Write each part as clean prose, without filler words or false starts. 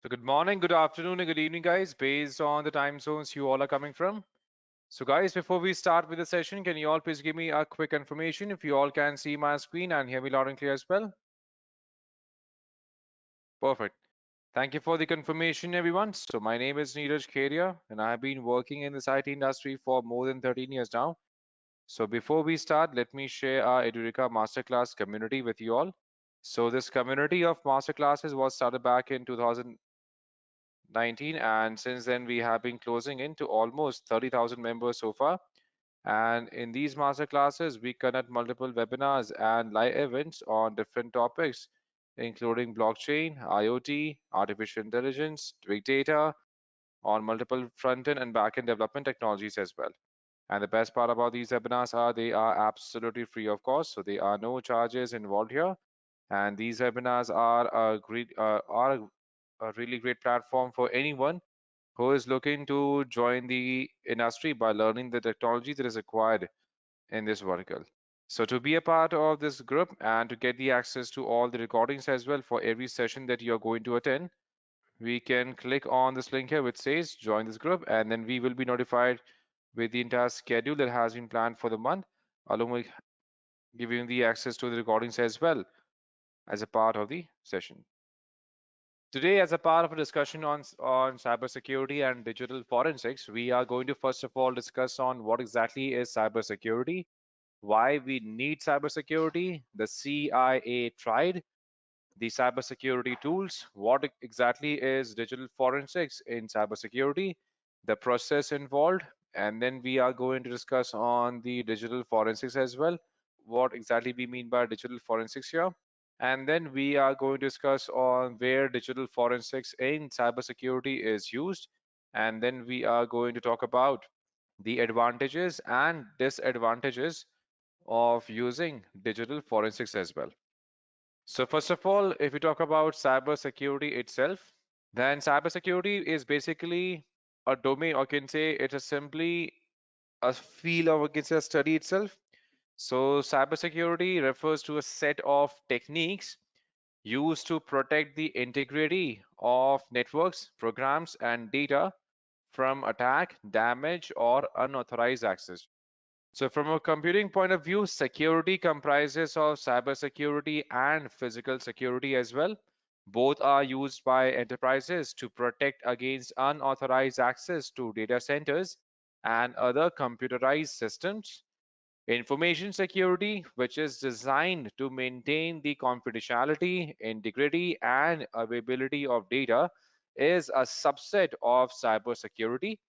So good morning, good afternoon, and good evening, guys, based on the time zones you all are coming from. So guys, before we start with the session, can you all please give me a quick information if you all can see my screen and hear me loud and clear as well? Perfect. Thank you for the confirmation, everyone. So my name is 𝐒𝐲𝐿, and I have been working in this IT industry for more than 13 years now. So before we start, let me share our Edureka Masterclass community with you all. So this community of masterclasses was started back in 2019, and since then we have been closing into almost 30,000 members so far. And in these master classes, we conduct multiple webinars and live events on different topics, including blockchain, IoT, artificial intelligence, big data, on multiple front-end and back-end development technologies as well. And the best part about these webinars are they are absolutely free of cost, so there are no charges involved here. And these webinars are a really great platform for anyone who is looking to join the industry by learning the technology that is required in this vertical. So to be a part of this group and to get the access to all the recordings as well for every session that you're going to attend, we can click on this link here which says join this group, and then we will be notified with the entire schedule that has been planned for the month, along with giving the access to the recordings as well as a part of the session. Today, as a part of a discussion on cybersecurity and digital forensics, we are going to first of all discuss on what exactly is cybersecurity, why we need cybersecurity, the CIA Triad, the cybersecurity tools, what exactly is digital forensics in cybersecurity, the process involved, and then we are going to discuss on the digital forensics as well, what exactly we mean by digital forensics here. And then we are going to discuss on where digital forensics in cybersecurity is used. And then we are going to talk about the advantages and disadvantages of using digital forensics as well. So first of all, if we talk about cybersecurity itself, then cybersecurity is basically a domain, or can say it is simply a field, or we can say a study itself. So cybersecurity refers to a set of techniques used to protect the integrity of networks, programs, and data from attack, damage, or unauthorized access. So from a computing point of view, security comprises of cybersecurity and physical security as well. Both are used by enterprises to protect against unauthorized access to data centers and other computerized systems. Information security, which is designed to maintain the confidentiality, integrity, and availability of data, is a subset of cybersecurity.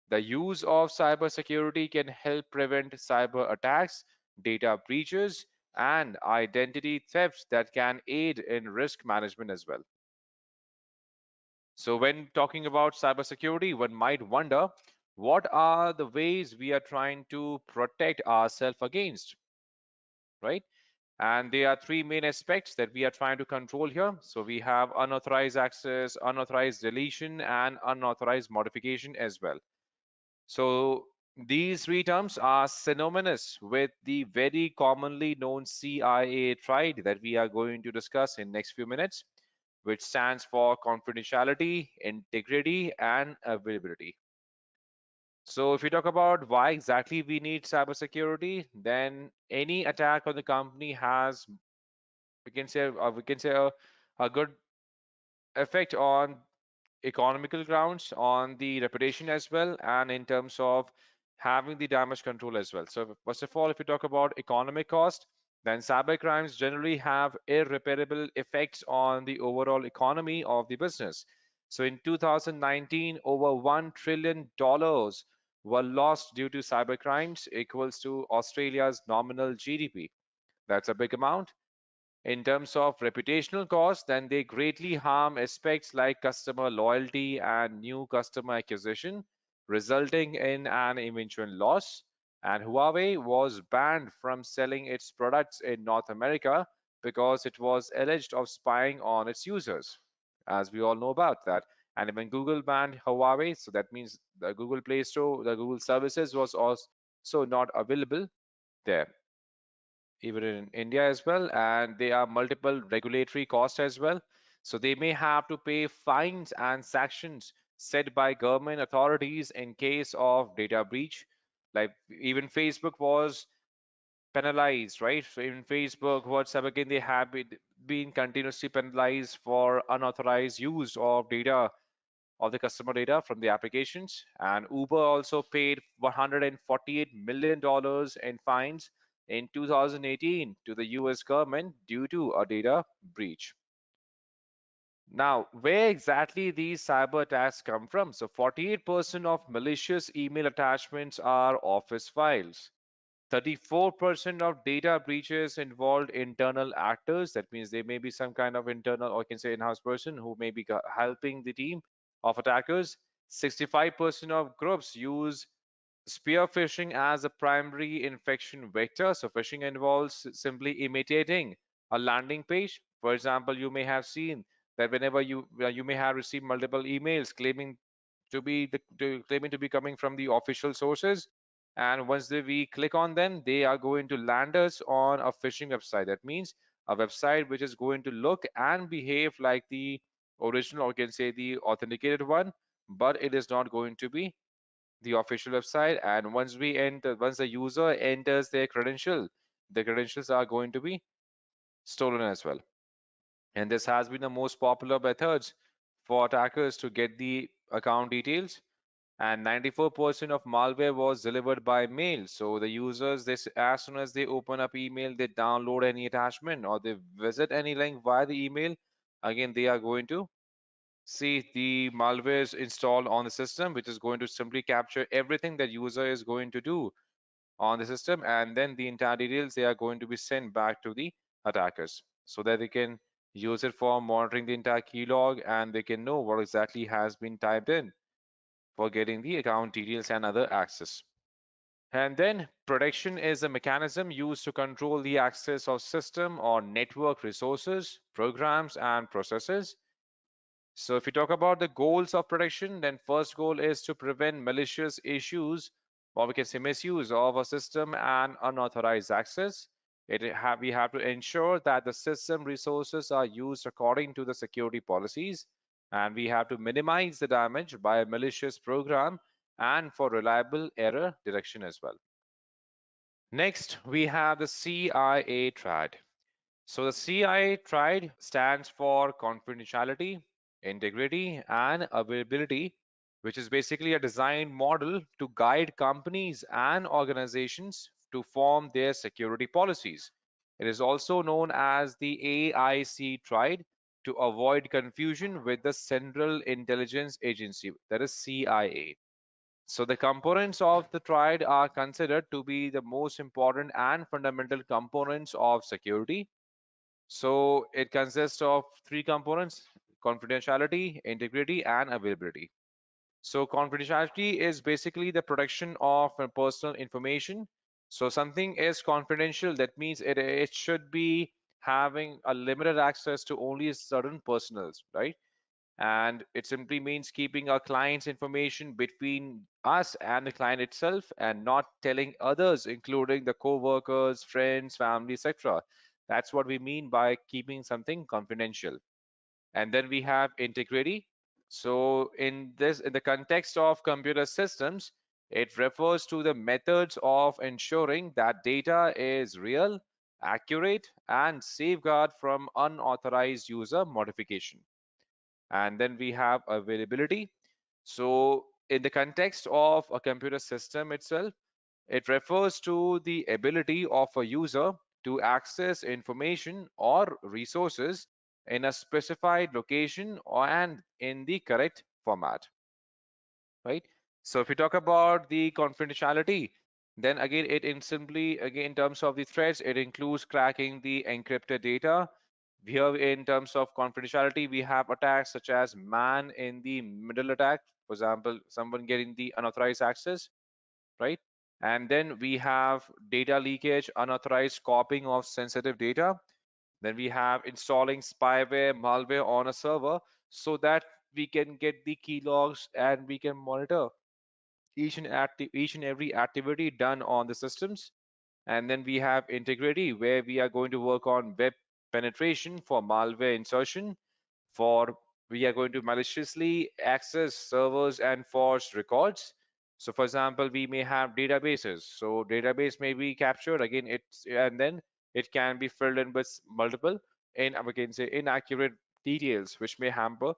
The use of cybersecurity can help prevent cyber attacks, data breaches, and identity thefts that can aid in risk management as well. So when talking about cybersecurity, one might wonder, what are the ways we are trying to protect ourselves against, right? And there are three main aspects that we are trying to control here. So we have unauthorized access, unauthorized deletion, and unauthorized modification as well. So these three terms are synonymous with the very commonly known CIA Triad that we are going to discuss in next few minutes, which stands for confidentiality, integrity, and availability. So if we talk about why exactly we need cybersecurity, then any attack on the company has, we can say a good effect on economical grounds, on the reputation as well, and in terms of having the damage control as well. So first of all, if you talk about economic cost, then cyber crimes generally have irreparable effects on the overall economy of the business. So in 2019, over $1 trillion were lost due to cyber crimes, equals to Australia's nominal GDP. That's a big amount. In terms of reputational costs, then they greatly harm aspects like customer loyalty and new customer acquisition, resulting in an eventual loss. And Huawei was banned from selling its products in North America because it was alleged of spying on its users, as we all know about that. And when Google banned Huawei, so that means the Google Play Store, the Google services was also not available there, even in India as well, and there are multiple regulatory costs as well. So they may have to pay fines and sanctions set by government authorities in case of data breach. Like even Facebook was penalized, right? So in Facebook, WhatsApp, again, they have been continuously penalized for unauthorized use of data, of the customer data from the applications. And Uber also paid $148 million in fines in 2018 to the US government due to a data breach. Now, where exactly these cyber attacks come from? So 48% of malicious email attachments are office files. 34% of data breaches involved internal actors. That means there may be some kind of internal, or you can say in-house person who may be helping the team of attackers. 65% of groups use spear phishing as a primary infection vector. So phishing involves simply imitating a landing page. For example, you may have seen that whenever you may have received multiple emails claiming claiming to be coming from the official sources, and once we click on them, they are going to land us on a phishing website. That means a website which is going to look and behave like the original, or you can say the authenticated one, but it is not going to be the official website. And once the user enters their credential, the credentials are going to be stolen as well. And this has been the most popular methods for attackers to get the account details. And 94% of malware was delivered by mail. So the users, this as soon as they open up email, they download any attachment or they visit any link via the email, again they are going to see the malwares installed on the system, which is going to simply capture everything that user is going to do on the system, and then the entire details they are going to be sent back to the attackers so that they can use it for monitoring the entire key log, and they can know what exactly has been typed in for getting the account details and other access. And then protection is a mechanism used to control the access of system or network resources, programs, and processes. So if you talk about the goals of protection, then first goal is to prevent malicious issues, or we can say misuse of a system and unauthorized access. We have to ensure that the system resources are used according to the security policies, and we have to minimize the damage by a malicious program and for reliable error detection as well. Next, we have the CIA Triad. So the CIA Triad stands for confidentiality, integrity, and availability, which is basically a design model to guide companies and organizations to form their security policies. It is also known as the AIC Triad to avoid confusion with the Central Intelligence Agency, that is CIA. So the components of the triad are considered to be the most important and fundamental components of security. So it consists of three components: confidentiality, integrity, and availability. So confidentiality is basically the protection of personal information. So something is confidential, that means it should be having a limited access to only certain personals, right? And it simply means keeping our client's information between us and the client itself and not telling others, including the co-workers, friends, family, etc. That's what we mean by keeping something confidential. And then we have integrity. So in the context of computer systems, it refers to the methods of ensuring that data is real, accurate, and safeguard from unauthorized user modification. And then we have availability. So in the context of a computer system itself, it refers to the ability of a user to access information or resources in a specified location and in the correct format, right? So if we talk about the confidentiality, then again it in simply again in terms of the threats, it includes cracking the encrypted data. Here in terms of confidentiality, we have attacks such as man in the middle attack, for example, someone getting the unauthorized access, right? And then we have data leakage, unauthorized copying of sensitive data. Then we have installing spyware, malware on a server so that we can get the key logs and we can monitor each and every activity done on the systems. And then we have integrity, where we are going to work on web penetration for malware insertion, for we are going to maliciously access servers and forge records. So for example, we may have databases. So database may be captured again, it's and then it can be filled in with multiple in we can say inaccurate details, which may hamper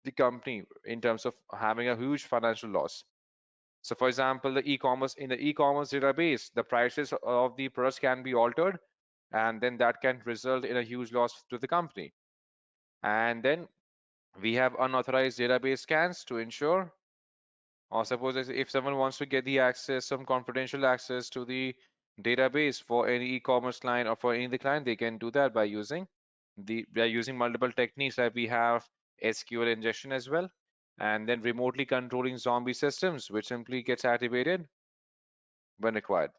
the company in terms of having a huge financial loss. So for example, the e-commerce in the e-commerce database, the prices of the products can be altered, and then that can result in a huge loss to the company. And then we have unauthorized database scans to ensure, or suppose if someone wants to get the access, some confidential access to the database for any e-commerce client or for any of the client, they can do that by using multiple techniques that we have SQL injection as well, and then remotely controlling zombie systems, which simply gets activated when required.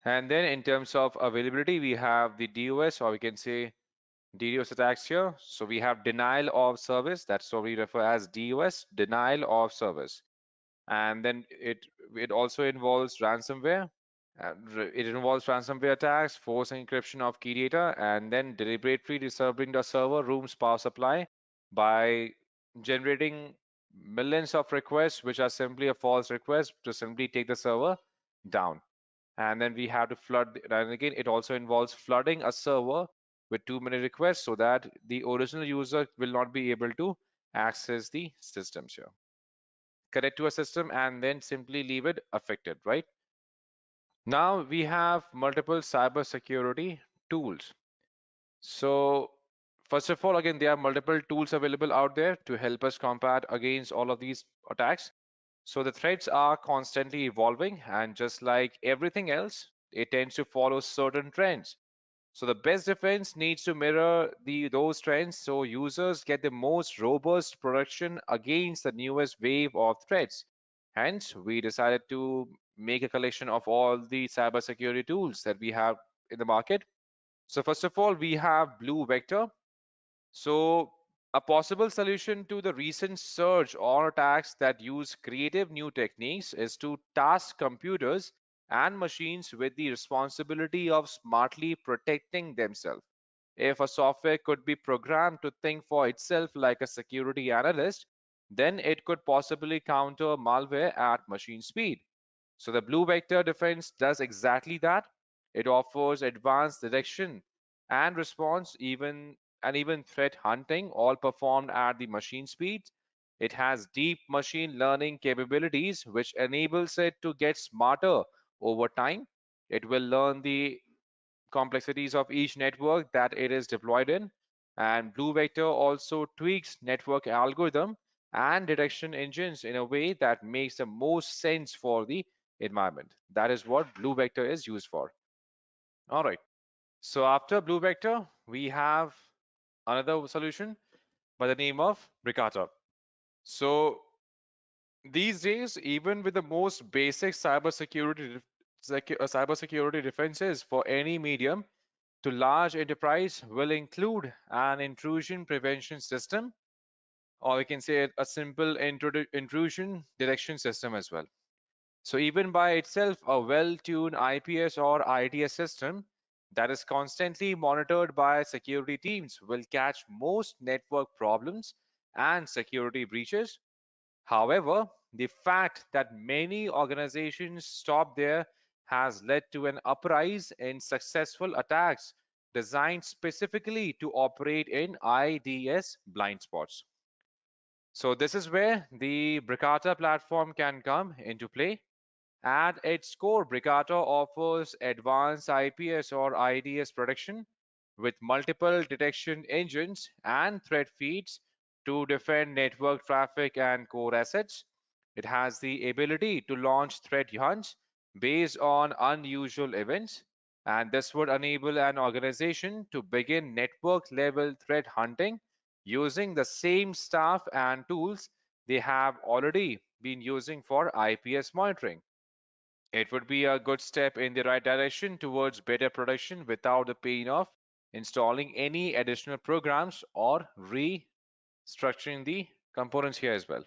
And then in terms of availability, we have the DOS, or we can say DDoS attacks here. So we have denial of service. That's what we refer as DOS, denial of service. And then it also involves ransomware. It involves ransomware attacks, forced encryption of key data, and then deliberately disturbing the server room's power supply by generating millions of requests, which are simply a false request to simply take the server down. And then we have to flood, and again, it also involves flooding a server with too many requests so that the original user will not be able to access the systems here. Connect to a system and then simply leave it affected, right? Now we have multiple cybersecurity tools. So first of all, again, there are multiple tools available out there to help us combat against all of these attacks. So the threats are constantly evolving, and just like everything else, it tends to follow certain trends. So the best defense needs to mirror those trends so users get the most robust protection against the newest wave of threats. Hence, we decided to make a collection of all the cybersecurity tools that we have in the market. So first of all, we have Blue Vector. So a possible solution to the recent surge or attacks that use creative new techniques is to task computers and machines with the responsibility of smartly protecting themselves. If a software could be programmed to think for itself like a security analyst, then it could possibly counter malware at machine speed. So the Blue Vector Defense does exactly that. It offers advanced detection and response, even threat hunting, all performed at the machine speed. It has deep machine learning capabilities, which enables it to get smarter over time. It will learn the complexities of each network that it is deployed in. And Blue Vector also tweaks network algorithm and detection engines in a way that makes the most sense for the environment. That is what Blue Vector is used for. All right. So after Blue Vector, we have another solution by the name of Bricata. So these days, even with the most basic cybersecurity defenses for any medium to large enterprise will include an intrusion prevention system, or we can say a simple intrusion detection system as well. So even by itself, a well-tuned IPS or IDS system that is constantly monitored by security teams will catch most network problems and security breaches. However, the fact that many organizations stop there has led to an uprise in successful attacks designed specifically to operate in IDS blind spots. So this is where the Bricata platform can come into play. At its core, Bricata offers advanced IPS or IDS protection with multiple detection engines and threat feeds to defend network traffic and core assets. It has the ability to launch threat hunts based on unusual events, and this would enable an organization to begin network level threat hunting using the same staff and tools they have already been using for IPS monitoring. It would be a good step in the right direction towards better production without the pain of installing any additional programs or restructuring the components here as well.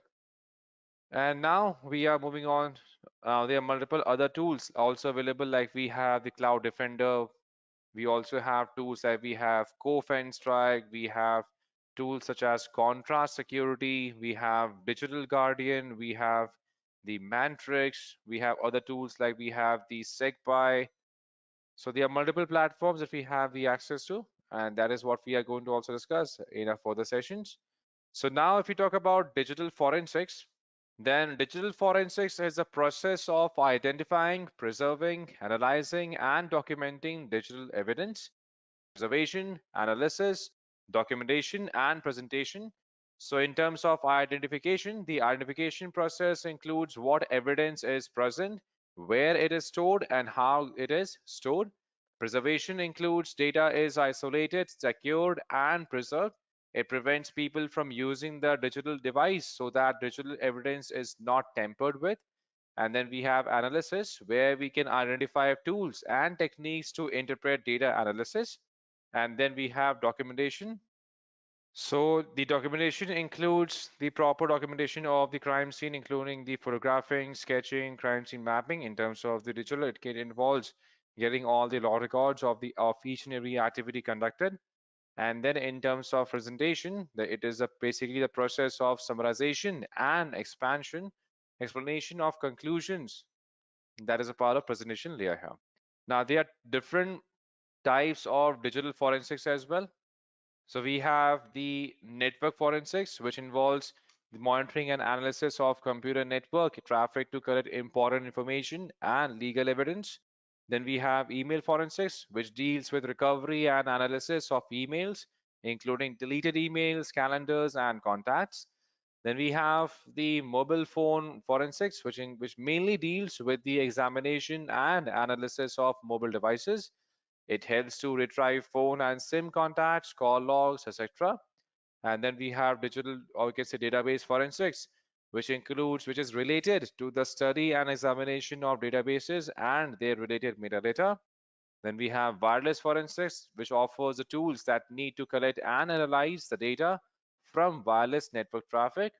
And now we are moving on. There are multiple other tools also available, like we have the Cloud Defender. We also have tools like we have Cofend Strike, we have tools such as Contrast Security, we have Digital Guardian, we have the Mantrix, we have other tools like we have the SecPy. So there are multiple platforms that we have the access to, and that is what we are going to also discuss in our further sessions. So now if we talk about digital forensics, then digital forensics is the process of identifying, preserving, analyzing, and documenting digital evidence, observation, analysis, documentation, and presentation. So in terms of identification, the identification process includes what evidence is present, where it is stored, and how it is stored. Preservation includes data is isolated, secured, and preserved. It prevents people from using the digital device so that digital evidence is not tampered with. And then we have analysis, where we can identify tools and techniques to interpret data analysis. And then we have documentation. So the documentation includes the proper documentation of the crime scene, including the photographing, sketching, crime scene mapping. In terms of the digital, it involves getting all the log records of each and every activity conducted. And then in terms of presentation, it is basically the process of summarization and explanation of conclusions. That is a part of presentation layer here. Now there are different types of digital forensics as well. So we have the network forensics, which involves the monitoring and analysis of computer network traffic to collect important information and legal evidence. Then we have email forensics, which deals with recovery and analysis of emails, including deleted emails, calendars, and contacts. Then we have the mobile phone forensics, which mainly deals with the examination and analysis of mobile devices. It helps to retrieve phone and SIM contacts, call logs, etc. And then we have digital, or we can say database forensics, which is related to the study and examination of databases and their related metadata. Then we have wireless forensics, which offers the tools that need to collect and analyze the data from wireless network traffic.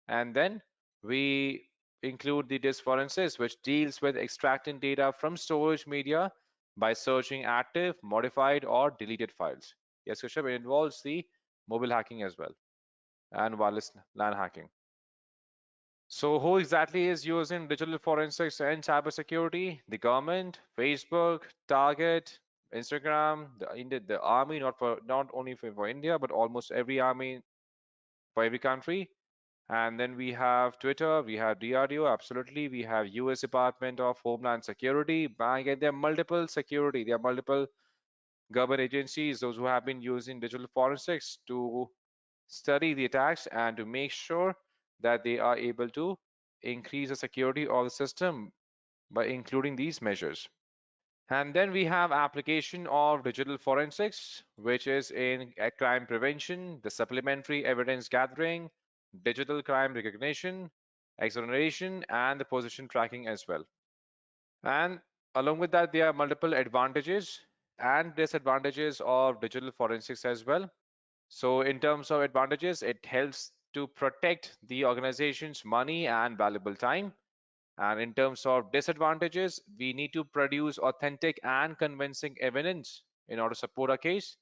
And then we include the disk forensics, which deals with extracting data from storage media by searching active, modified, or deleted files. Yes, Kashyap, it involves the mobile hacking as well and wireless LAN hacking. So who exactly is using digital forensics and cybersecurity? The government, Facebook, Target, Instagram, the army, not only for India, but almost every army for every country. And then we have Twitter, we have DRDO, absolutely. We have US Department of Homeland Security. Again, there are multiple security, there are multiple government agencies, those who have been using digital forensics to study the attacks and to make sure that they are able to increase the security of the system by including these measures. And then we have application of digital forensics, which is in crime prevention, the supplementary evidence gathering, digital crime recognition, exoneration, and the position tracking as well. And along with that, there are multiple advantages and disadvantages of digital forensics as well. So in terms of advantages, it helps to protect the organization's money and valuable time. And in terms of disadvantages, we need to produce authentic and convincing evidence in order to support our case,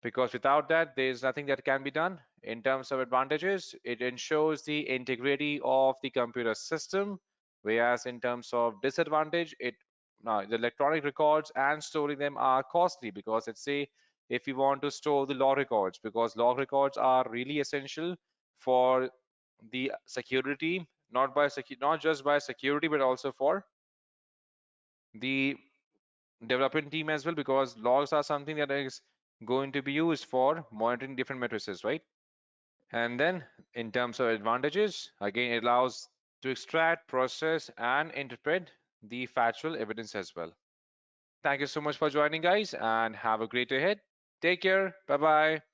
because without that, there's nothing that can be done. In terms of advantages, it ensures the integrity of the computer system, whereas in terms of disadvantage, the electronic records and storing them are costly, because let's say if you want to store the log records, because log records are really essential for the security, not just by security, but also for the development team as well, because logs are something that is going to be used for monitoring different matrices, right? And then in terms of advantages, again, it allows to extract, process, and interpret the factual evidence as well. Thank you so much for joining, guys, and have a great day ahead. Take care. Bye bye.